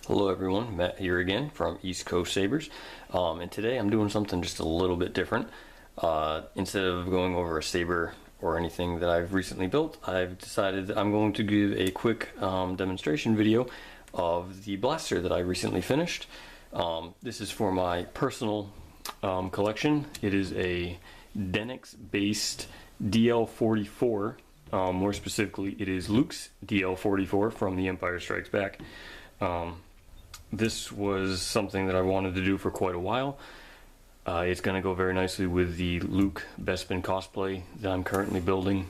Hello everyone, Matt here again from East Coast Sabers, and today I'm doing something just a little bit different. Instead of going over a saber or anything that I've recently built, I've decided that I'm going to give a quick demonstration video of the blaster that I recently finished. This is for my personal collection. It is a Denix based DL-44. More specifically, it is Luke's DL-44 from The Empire Strikes Back. This was something that I wanted to do for quite a while. It's going to go very nicely with the Luke Bespin cosplay that I'm currently building.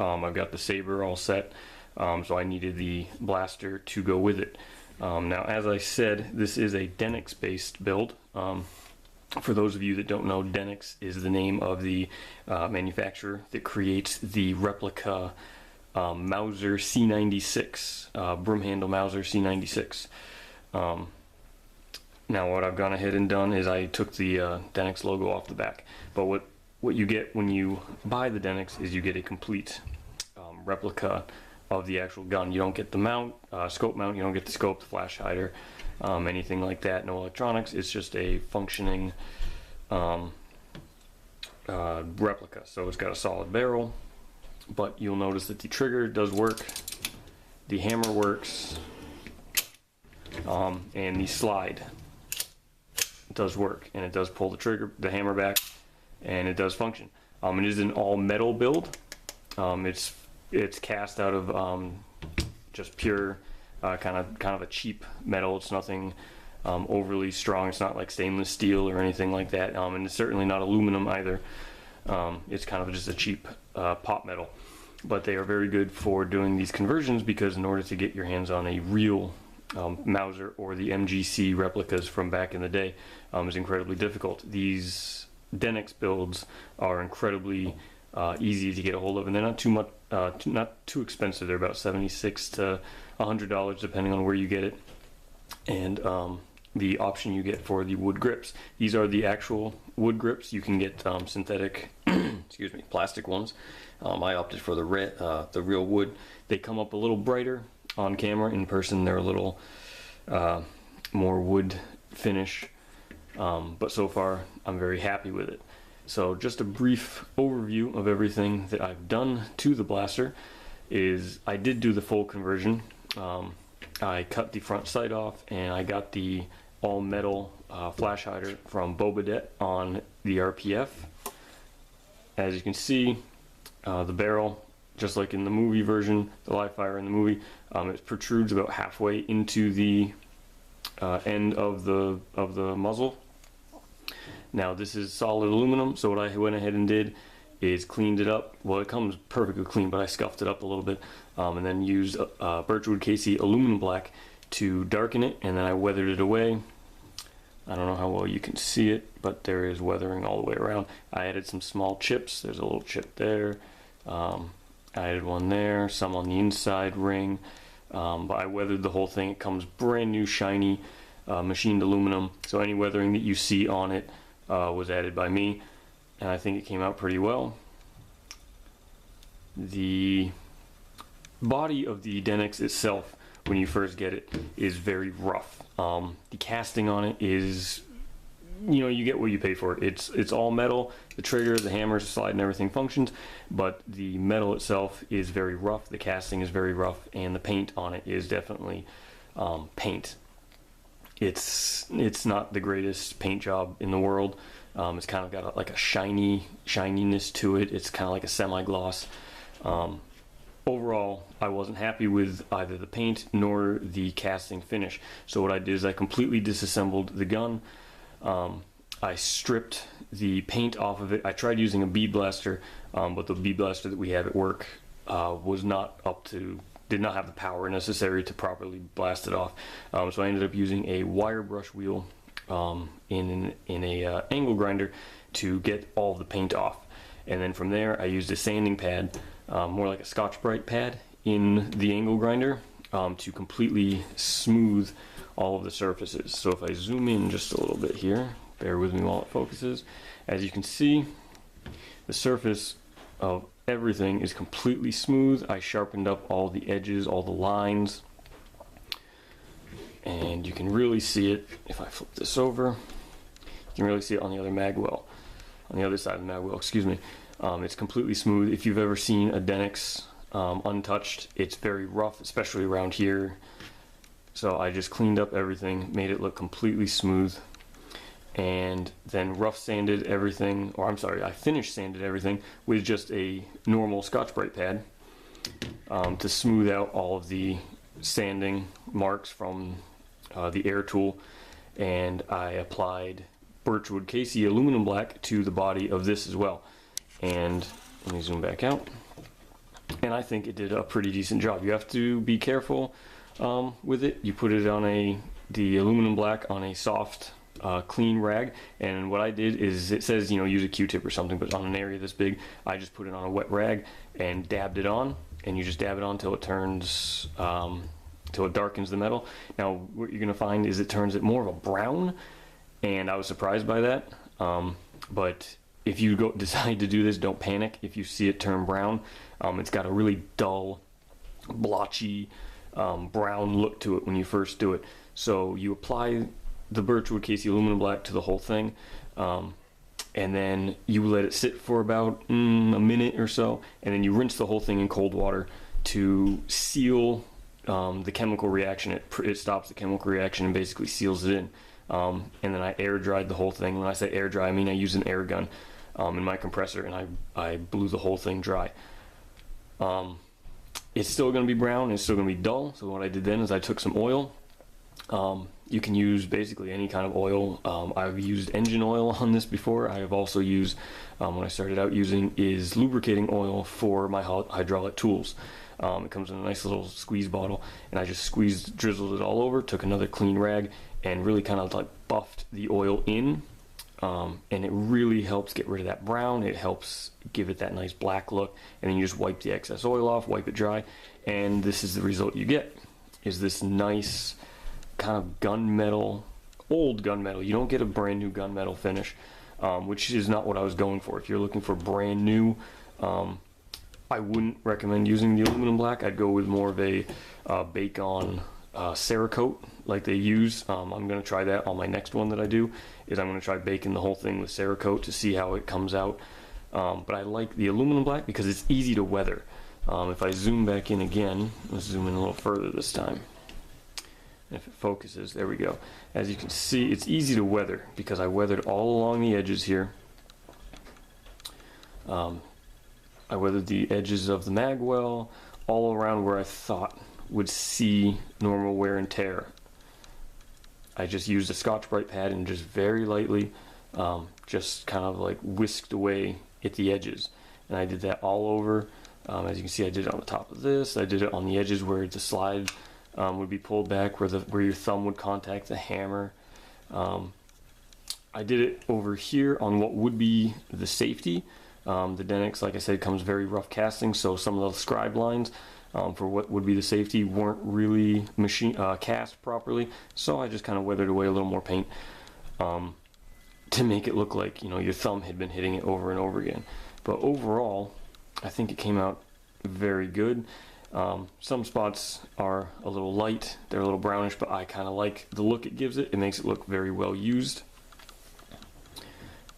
I've got the saber all set, so I needed the blaster to go with it. Now, as I said, this is a Denix based build. For those of you that don't know, Denix is the name of the manufacturer that creates the replica Mauser C96, broom handle Mauser C96. Now what I've gone ahead and done is I took the Denix logo off the back, but what you get when you buy the Denix is you get a complete replica of the actual gun. You don't get the mount, scope mount, you don't get the scope, the flash hider, anything like that, no electronics. It's just a functioning replica. So it's got a solid barrel, but you'll notice that the trigger does work, the hammer works, and the slide does work, and it does pull the trigger, the hammer back, and it does function. It is an all metal build. It's cast out of just pure kind of a cheap metal. It's nothing overly strong. It's not like stainless steel or anything like that, and it's certainly not aluminum either. It's kind of just a cheap pot metal, but they are very good for doing these conversions, because in order to get your hands on a real Mauser or the MGC replicas from back in the day is incredibly difficult. These Denix builds are incredibly easy to get a hold of, and they're not too much, not too expensive. They're about $76 to $100 depending on where you get it, and the option you get for the wood grips. These are the actual wood grips. You can get synthetic, excuse me, plastic ones. I opted for the real wood. They come up a little brighter on camera. In person they're a little more wood finish, but so far I'm very happy with it. So just a brief overview of everything that I've done to the blaster is I did do the full conversion. I cut the front sight off, and I got the all metal flash hider from Boba on the RPF. As you can see, the barrel, just like in the movie version, the live fire in the movie, it protrudes about halfway into the end of the muzzle. Now this is solid aluminum, so what I went ahead and did is cleaned it up. Well, it comes perfectly clean, but I scuffed it up a little bit, and then used Birchwood KC aluminum black to darken it, and then I weathered it away. I don't know how well you can see it, but there is weathering all the way around. I added some small chips. There's a little chip there. I added one there, some on the inside ring, but I weathered the whole thing. It comes brand new, shiny, machined aluminum, so any weathering that you see on it was added by me, and I think it came out pretty well. The body of the Denix itself, when you first get it, is very rough. The casting on it is, you get what you pay for. It's all metal. The trigger, the hammer, the slide, and everything functions, but the metal itself is very rough. The casting is very rough, and the paint on it is definitely paint. It's not the greatest paint job in the world. It's kind of got like a shininess to it. It's kind of like a semi-gloss. Overall, I wasn't happy with either the paint nor the casting finish. So what I did is I completely disassembled the gun. I stripped the paint off of it. I tried using a bead blaster, but the bead blaster that we had at work was not did not have the power necessary to properly blast it off. So I ended up using a wire brush wheel in a angle grinder to get all the paint off. And then from there I used a sanding pad, more like a Scotch-Brite pad, in the angle grinder to completely smooth all of the surfaces. So if I zoom in just a little bit here, bear with me while it focuses, as you can see, the surface of everything is completely smooth. I sharpened up all the edges, all the lines, and you can really see it if I flip this over. You can really see it on the other mag well, on the other side of the mag well, excuse me. It's completely smooth. If you've ever seen a Denix untouched, it's very rough, especially around here. So I just cleaned up everything, made it look completely smooth, and then rough sanded everything, or I'm sorry, I finished sanded everything with just a normal Scotch-Brite pad to smooth out all of the sanding marks from the air tool. And I applied Birchwood Casey aluminum black to the body of this as well. And let me zoom back out. And I think it did a pretty decent job. You have to be careful with it. You put it on the aluminum black on a soft clean rag, and what I did is, it says, you know, use a Q-tip or something, but on an area this big, I just put it on a wet rag and dabbed it on, and you just dab it on till it turns till it darkens the metal. Now what you're gonna find is it turns it more of a brown, and I was surprised by that. But if you decide to do this, don't panic if you see it turn brown. It's got a really dull, blotchy brown look to it when you first do it. So you apply the Birchwood Casey aluminum black to the whole thing, and then you let it sit for about a minute or so, and then you rinse the whole thing in cold water to seal the chemical reaction. It stops the chemical reaction and basically seals it in. And then I air dried the whole thing. When I say air dry, I mean I used an air gun in my compressor, and I blew the whole thing dry. It's still going to be brown, it's still going to be dull, so what I did then is I took some oil. You can use basically any kind of oil. I've used engine oil on this before. I have also used, when I started out using, is lubricating oil for my hydraulic tools. It comes in a nice little squeeze bottle, and I just drizzled it all over, took another clean rag, and really kind of like buffed the oil in. And it really helps get rid of that brown. It helps give it that nice black look, and then you just wipe the excess oil off, wipe it dry, and this is the result you get, is this nice kind of gunmetal, old gunmetal. You don't get a brand new gunmetal finish, which is not what I was going for. If you're looking for brand new, I wouldn't recommend using the aluminum black. I'd go with more of a bake-on Cerakote like they use. I'm going to try that on my next one that I do, is I'm going to try baking the whole thing with Cerakote to see how it comes out. But I like the aluminum black because it's easy to weather. If I zoom back in again, let's zoom in a little further this time. If it focuses, there we go. As you can see, it's easy to weather because I weathered all along the edges here. I weathered the edges of the mag well, all around where I thought would see normal wear and tear. I just used a Scotch-Brite pad and just very lightly, just kind of like whisked away at the edges. And I did that all over. As you can see, I did it on the top of this. I did it on the edges where the slide would be pulled back, where your thumb would contact the hammer. I did it over here on what would be the safety. The Denix, like I said, comes very rough casting, so some of the scribe lines for what would be the safety weren't really cast properly. So I just kind of weathered away a little more paint to make it look like, you know, your thumb had been hitting it over and over again. But overall, I think it came out very good. Some spots are a little light, they're a little brownish, but I kind of like the look it gives it. It makes it look very well used.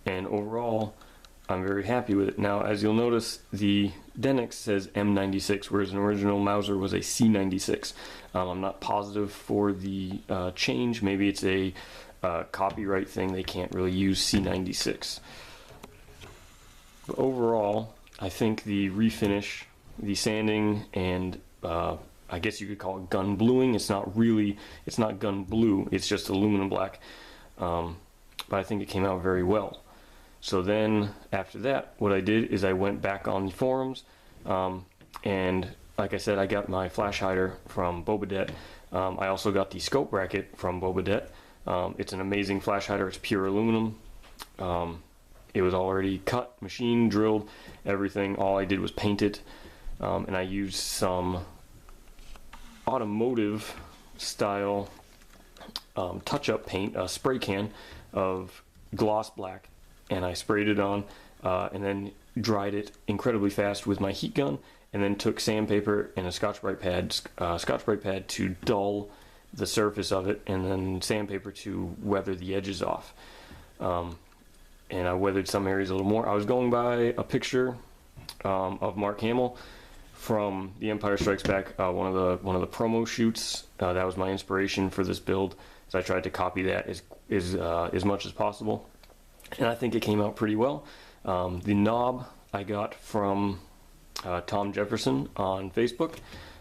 And overall, I'm very happy with it. Now, as you'll notice, the Denix says M96, whereas an original Mauser was a C96. I'm not positive for the change. Maybe it's a copyright thing. They can't really use C96. But overall, I think the refinish, the sanding, and I guess you could call it gun bluing. It's not gun blue, it's just aluminum black. But I think it came out very well. So then after that, what I did is I went back on the forums, and like I said, I got my flash hider from Bobadet. I also got the scope bracket from Bobadet. It's an amazing flash hider. It's pure aluminum. It was already cut, machined, drilled, everything. All I did was paint it, and I used some automotive style touch-up paint, a spray can of gloss black, and I sprayed it on and then dried it incredibly fast with my heat gun, and then took sandpaper and a Scotch-Brite pad to dull the surface of it, and then sandpaper to weather the edges off. And I weathered some areas a little more. I was going by a picture of Mark Hamill from The Empire Strikes Back, one of the promo shoots. That was my inspiration for this build, so I tried to copy that as much as possible, and I think it came out pretty well. The knob I got from Tom Jefferson on Facebook.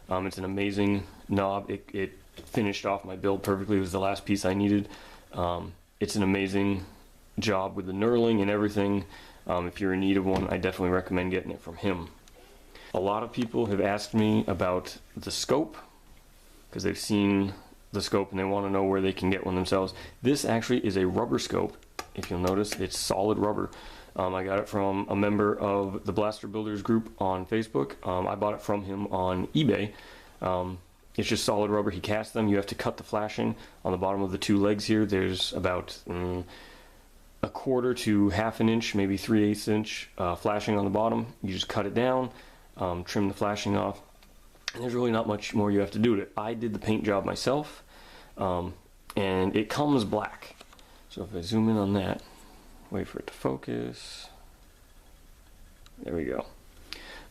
It's an amazing knob. It finished off my build perfectly. It was the last piece I needed. It's an amazing job with the knurling and everything. If you're in need of one, I definitely recommend getting it from him. A lot of people have asked me about the scope because they've seen the scope and they want to know where they can get one themselves. This actually is a rubber scope. If you'll notice, it's solid rubber. I got it from a member of the Blaster Builders group on Facebook. I bought it from him on eBay. It's just solid rubber. He cast them. You have to cut the flashing on the bottom of the two legs here. There's about a quarter to half an inch, maybe 3/8 inch flashing on the bottom. You just cut it down, trim the flashing off, and there's really not much more you have to do to it. I did the paint job myself, and it comes black. So if I zoom in on that, wait for it to focus. There we go.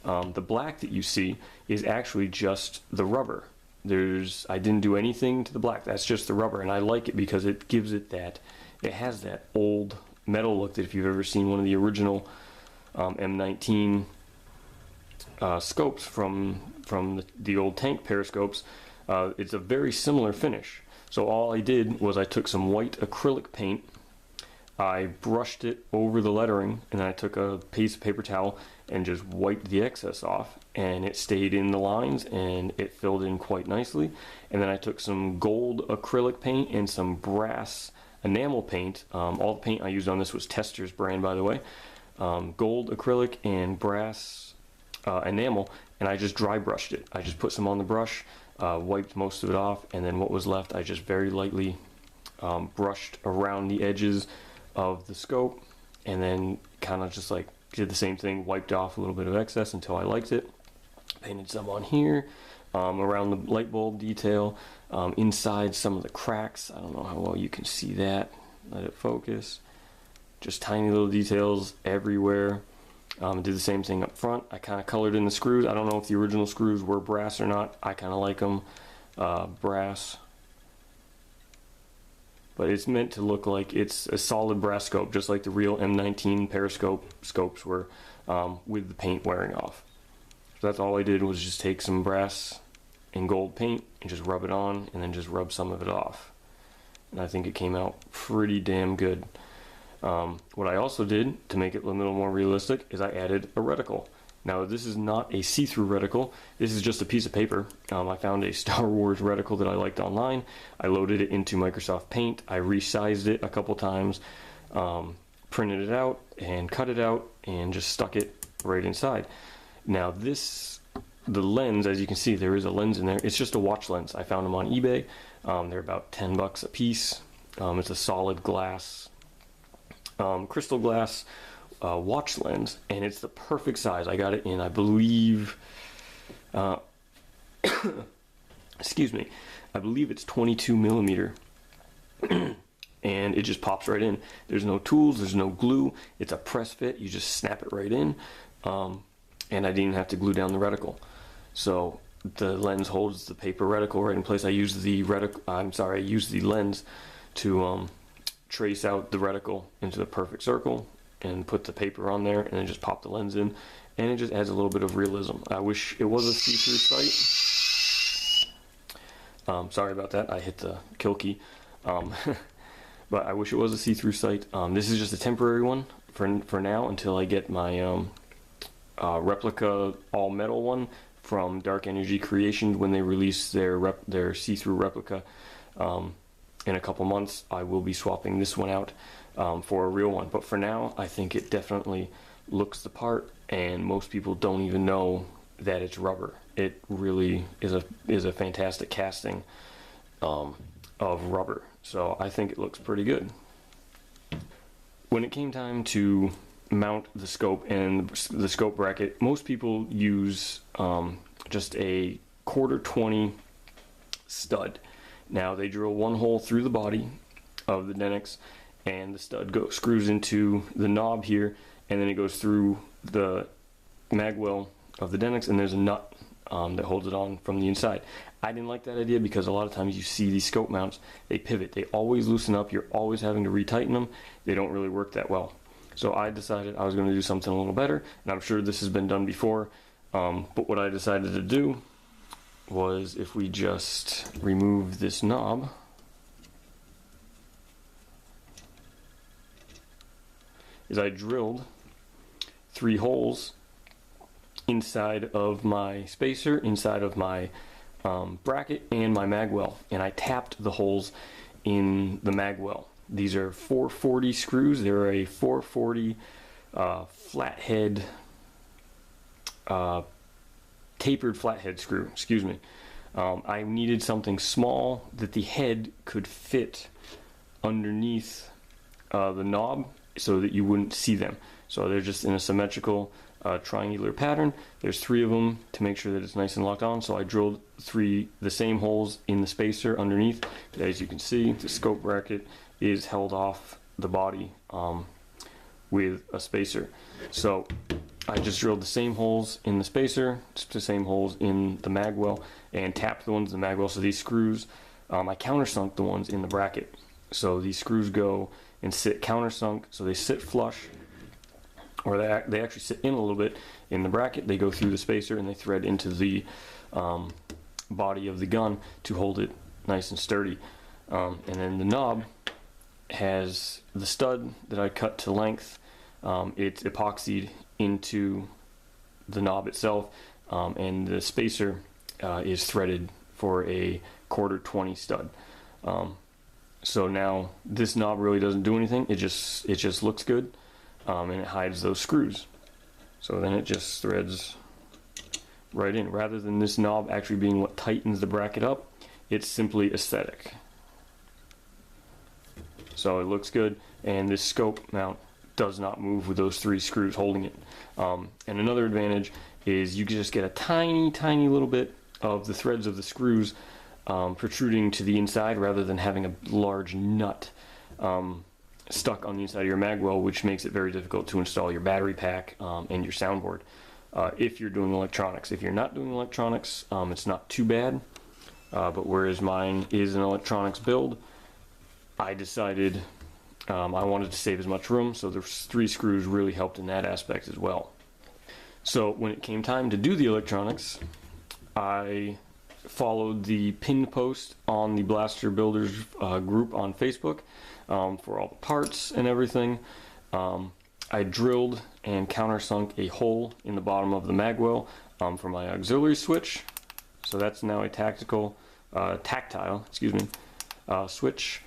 The black that you see is actually just the rubber. I didn't do anything to the black. That's just the rubber, and I like it because it gives it that. It has that old metal look that if you've ever seen one of the original M19 scopes from the old tank periscopes, it's a very similar finish. So all I did was I took some white acrylic paint, I brushed it over the lettering, and then I took a piece of paper towel and just wiped the excess off, and it stayed in the lines and it filled in quite nicely. And then I took some gold acrylic paint and some brass enamel paint. All the paint I used on this was Tester's brand, by the way. Gold acrylic and brass enamel, and I just dry brushed it. I just put some on the brush, wiped most of it off, and then what was left I just very lightly brushed around the edges of the scope, and then kind of just like did the same thing, wiped off a little bit of excess until I liked it. Painted some on here, around the light bulb detail, inside some of the cracks. I don't know how well you can see that. Let it focus. Just tiny little details everywhere. Did the same thing up front. I kind of colored in the screws. I don't know if the original screws were brass or not. I kind of like them brass. But it's meant to look like it's a solid brass scope, just like the real M19 periscope scopes were, with the paint wearing off. So that's all I did, was just take some brass and gold paint and just rub it on, and then just rub some of it off. And I think it came out pretty damn good. What I also did to make it a little more realistic is I added a reticle. Now this is not a see-through reticle, this is just a piece of paper. I found a Star Wars reticle that I liked online. I loaded it into Microsoft Paint, I resized it a couple times, printed it out and cut it out and just stuck it right inside. Now the lens, as you can see, there is a lens in there. It's just a watch lens. I found them on eBay. They're about 10 bucks a piece. It's a solid glass, crystal glass watch lens, and it's the perfect size. I got it in, I believe, excuse me, I believe it's 22 millimeter. And it just pops right in. There's no tools, there's no glue. It's a press fit. You just snap it right in. And I didn't have to glue down the reticle. So the lens holds the paper reticle right in place. I used the lens to trace out the reticle into the perfect circle and put the paper on there, and then just pop the lens in, and it just adds a little bit of realism. I wish it was a see-through sight. Sorry about that, I hit the kill key. But I wish it was a see-through sight. This is just a temporary one for now until I get my replica all metal one from Dark Energy Creations. When they release their see-through replica in a couple months, I will be swapping this one out for a real one. But for now, I think it definitely looks the part, and most people don't even know that it's rubber. It really is a fantastic casting of rubber. So I think it looks pretty good. When it came time to mount the scope and the scope bracket, most people use just a 1/4 20 stud, Now they drill one hole through the body of the Denix, and the stud screws into the knob here, and then it goes through the mag well of the Denix, and there's a nut that holds it on from the inside. I didn't like that idea because a lot of times you see these scope mounts, they pivot, they always loosen up, you're always having to retighten them, they don't really work that well. So I decided I was going to do something a little better, and I'm sure this has been done before, but what I decided to do was, if we just remove this knob, is I drilled 3 holes inside of my spacer, inside of my bracket, and my mag well, and I tapped the holes in the mag well. These are 440 screws. They're a 440 flathead, tapered flathead screw, excuse me. I needed something small that the head could fit underneath the knob so that you wouldn't see them. So they're just in a symmetrical triangular pattern. There's 3 of them to make sure that it's nice and locked on. So I drilled the same holes in the spacer underneath. But as you can see, the scope bracket is held off the body with a spacer. So I just drilled the same holes in the spacer, just the same holes in the mag well, and tapped the ones in the mag well. So these screws, I countersunk the ones in the bracket. So these screws go and sit countersunk, so they sit flush, or they actually sit in a little bit in the bracket. They go through the spacer and they thread into the body of the gun to hold it nice and sturdy. And then the knob has the stud that I cut to length. It's epoxied into the knob itself, and the spacer is threaded for a 1/4 stud. So now this knob really doesn't do anything. It just looks good, and it hides those screws. So then it just threads right in. Rather than this knob actually being what tightens the bracket up, it's simply aesthetic. So it looks good, and this scope mount does not move with those 3 screws holding it. And another advantage is you can just get a tiny little bit of the threads of the screws protruding to the inside, rather than having a large nut stuck on the inside of your mag well, which makes it very difficult to install your battery pack and your soundboard if you're doing electronics. If you're not doing electronics, it's not too bad, but whereas mine is an electronics build, I decided I wanted to save as much room, so the 3 screws really helped in that aspect as well. So when it came time to do the electronics, I followed the pinned post on the Blaster Builders group on Facebook for all the parts and everything. I drilled and countersunk a hole in the bottom of the mag well for my auxiliary switch. So that's now a tactile switch.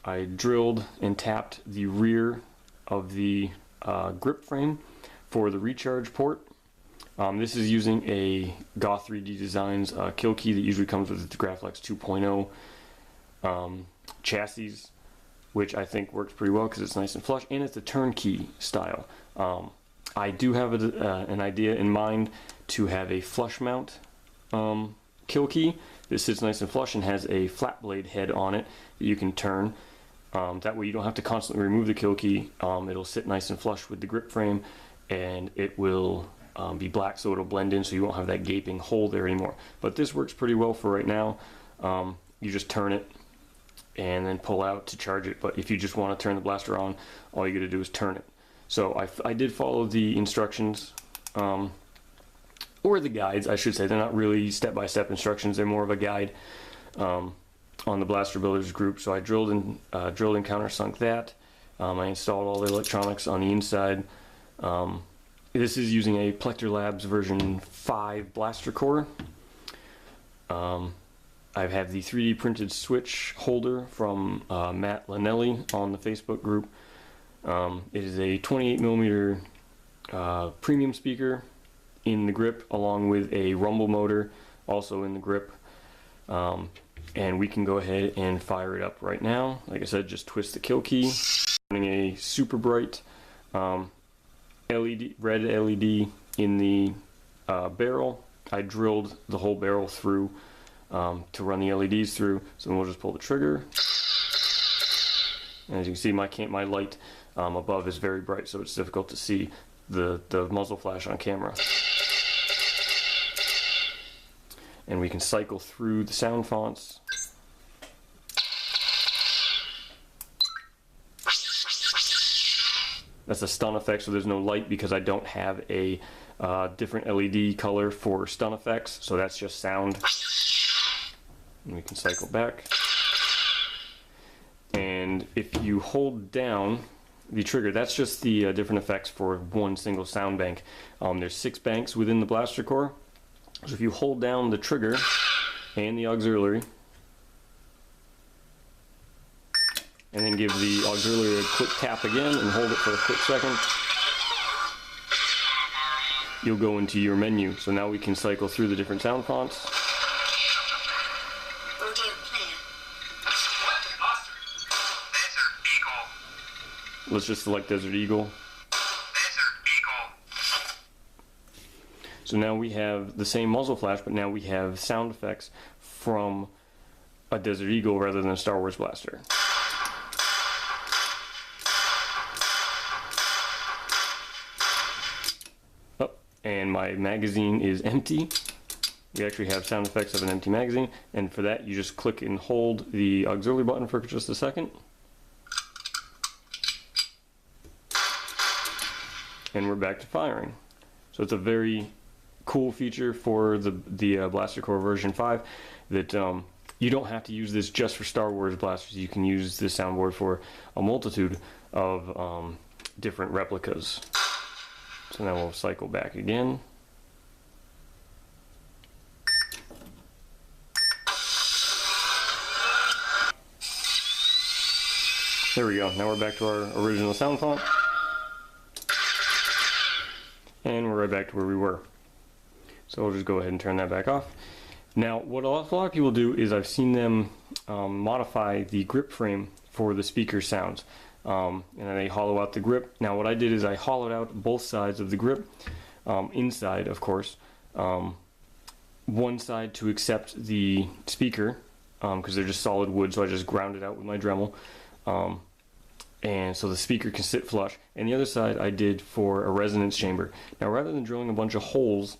I drilled and tapped the rear of the grip frame for the recharge port. This is using a Goth 3D Designs kill key that usually comes with the Graflex 2.0 chassis, which I think works pretty well because it's nice and flush, and it's a turnkey style. I do have an idea in mind to have a flush mount kill key that sits nice and flush and has a flat blade head on it that you can turn. That way you don't have to constantly remove the kill key. It'll sit nice and flush with the grip frame, and it will be black, so it'll blend in, so you won't have that gaping hole there anymore. But this works pretty well for right now. You just turn it and then pull out to charge it. But if you just want to turn the blaster on, all you got to do is turn it. So I did follow the instructions, or the guides, I should say. They're not really step-by-step instructions. They're more of a guide on the Blaster Builders group. So I drilled and countersunk that. I installed all the electronics on the inside. This is using a Plecter Labs version 5 Blaster Core. I have the 3D printed switch holder from Matt Lanelli on the Facebook group. It is a 28mm premium speaker in the grip, along with a rumble motor also in the grip. And we can go ahead and fire it up right now. Like I said, just twist the kill key. Running a super bright red LED in the barrel. I drilled the whole barrel through to run the LEDs through. So we'll just pull the trigger. And as you can see, my light above is very bright, so it's difficult to see the muzzle flash on camera. And we can cycle through the sound fonts. That's a stun effect, so there's no light because I don't have a different LED color for stun effects, so that's just sound. And we can cycle back. And if you hold down the trigger, that's just the different effects for one single sound bank. There's 6 banks within the Blaster Core. So if you hold down the trigger and the auxiliary, and then give the auxiliary a quick tap again and hold it for a quick second, you'll go into your menu. So now we can cycle through the different sound fonts. Let's just select Desert Eagle. So now we have the same muzzle flash, but now we have sound effects from a Desert Eagle rather than a Star Wars blaster. Oh, and my magazine is empty. We actually have sound effects of an empty magazine, and for that you just click and hold the auxiliary button for just a second. And we're back to firing. So it's a very cool feature for the Blaster Core version 5 that you don't have to use this just for Star Wars blasters. You can use this soundboard for a multitude of different replicas. So now we'll cycle back again. There we go. Now we're back to our original sound font. And we're right back to where we were. So we'll just go ahead and turn that back off. Now, what a lot of people do is I've seen them modify the grip frame for the speaker sounds. And then they hollow out the grip. Now, what I did is I hollowed out both sides of the grip, inside, of course. One side to accept the speaker, because they're just solid wood, so I just ground it out with my Dremel. And so the speaker can sit flush. And the other side I did for a resonance chamber. Now, rather than drilling a bunch of holes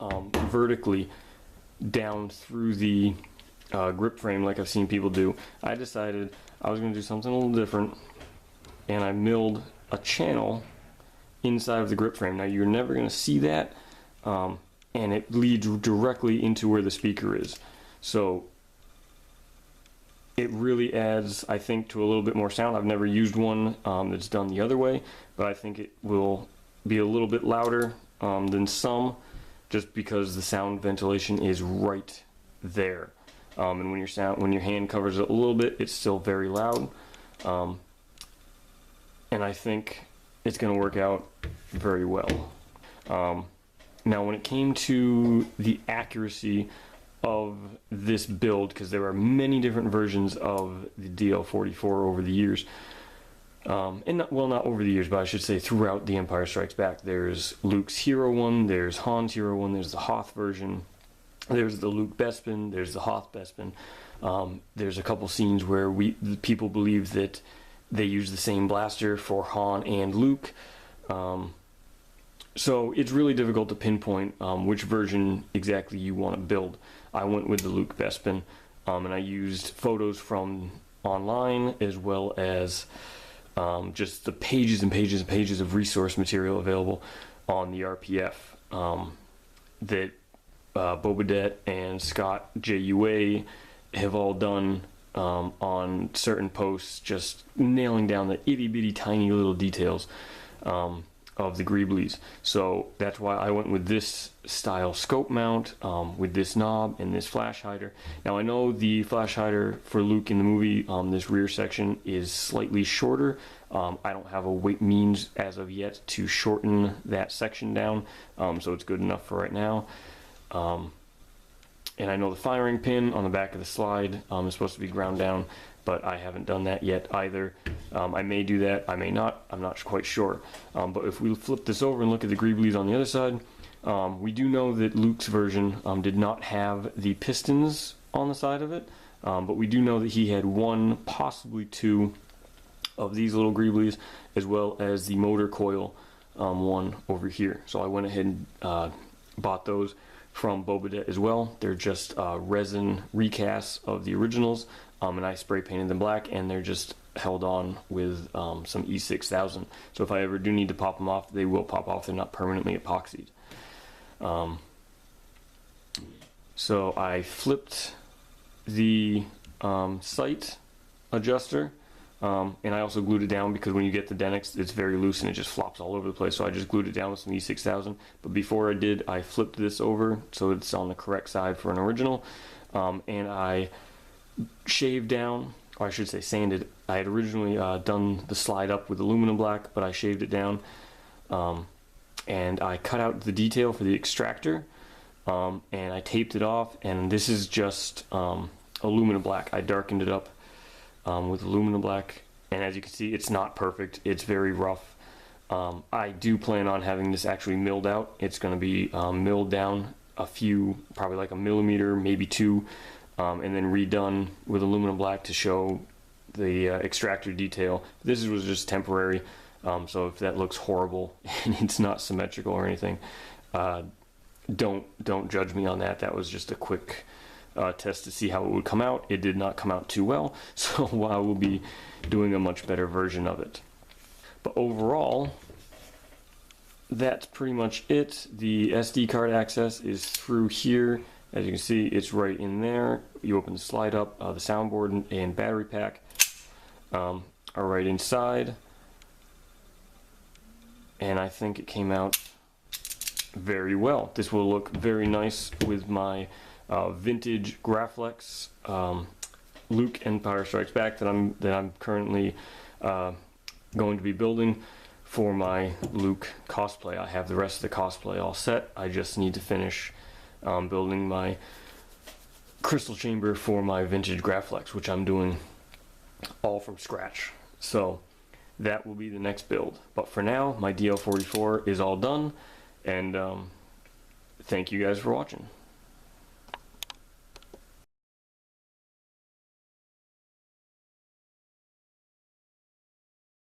vertically down through the grip frame like I've seen people do, I decided I was going to do something a little different, and I milled a channel inside of the grip frame. Now, you're never going to see that, and it leads directly into where the speaker is. So it really adds, I think, to a little bit more sound. I've never used one that's done the other way, but I think it will be a little bit louder than some, just because the sound ventilation is right there. And when your hand covers it a little bit, it's still very loud. And I think it's going to work out very well. Now, when it came to the accuracy of this build, because there are many different versions of the DL-44 over the years, and well, not over the years, but I should say throughout The Empire Strikes Back. There's Luke's Hero one, there's Han's Hero one, there's the Hoth version, there's the Luke Bespin, there's the Hoth Bespin. There's a couple scenes where people believe that they use the same blaster for Han and Luke. So it's really difficult to pinpoint which version exactly you want to build. I went with the Luke Bespin, and I used photos from online as well as just the pages and pages and pages of resource material available on the RPF that Bobadette and Scott JUA have all done on certain posts, just nailing down the itty bitty tiny little details of the Greeblies. So that's why I went with this style scope mount with this knob and this flash hider. Now, I know the flash hider for Luke in the movie, this rear section, is slightly shorter. I don't have a means as of yet to shorten that section down, so it's good enough for right now. And I know the firing pin on the back of the slide is supposed to be ground down, but I haven't done that yet either. I may do that, I may not, I'm not quite sure. But if we flip this over and look at the Greeblies on the other side, We do know that Luke's version did not have the pistons on the side of it, but we do know that he had one, possibly two, of these little greeblies, as well as the motor coil one over here. So I went ahead and bought those from Bobadette as well. They're just resin recasts of the originals, and I spray painted them black, and they're just held on with some E6000. So if I ever do need to pop them off, they will pop off. They're not permanently epoxied. So I flipped the sight adjuster, and I also glued it down because when you get the Denix, it's very loose and it just flops all over the place. So I just glued it down with some E6000. But before I did, I flipped this over so it's on the correct side for an original, and I shaved down, or I should say sanded. I had originally done the slide up with aluminum black, but I shaved it down, and I cut out the detail for the extractor, and I taped it off, and this is just aluminum black. I darkened it up with aluminum black, and as you can see, it's not perfect. It's very rough. I do plan on having this actually milled out. It's going to be milled down a few, probably like a millimeter, maybe two, and then redone with aluminum black to show the extractor detail. This was just temporary, so if that looks horrible and it's not symmetrical or anything, don't judge me on that. That was just a quick test to see how it would come out. It did not come out too well, so I will be doing a much better version of it. But overall, that's pretty much it. The SD card access is through here. As you can see, it's right in there. You open the slide up, the soundboard and battery pack are right inside. And I think it came out very well. This will look very nice with my vintage Graflex Luke Empire Strikes Back that I'm currently going to be building for my Luke cosplay. I have the rest of the cosplay all set. I just need to finish building my crystal chamber for my vintage Graflex, which I'm doing all from scratch. So that will be the next build. But for now, my DL-44 is all done, and thank you guys for watching.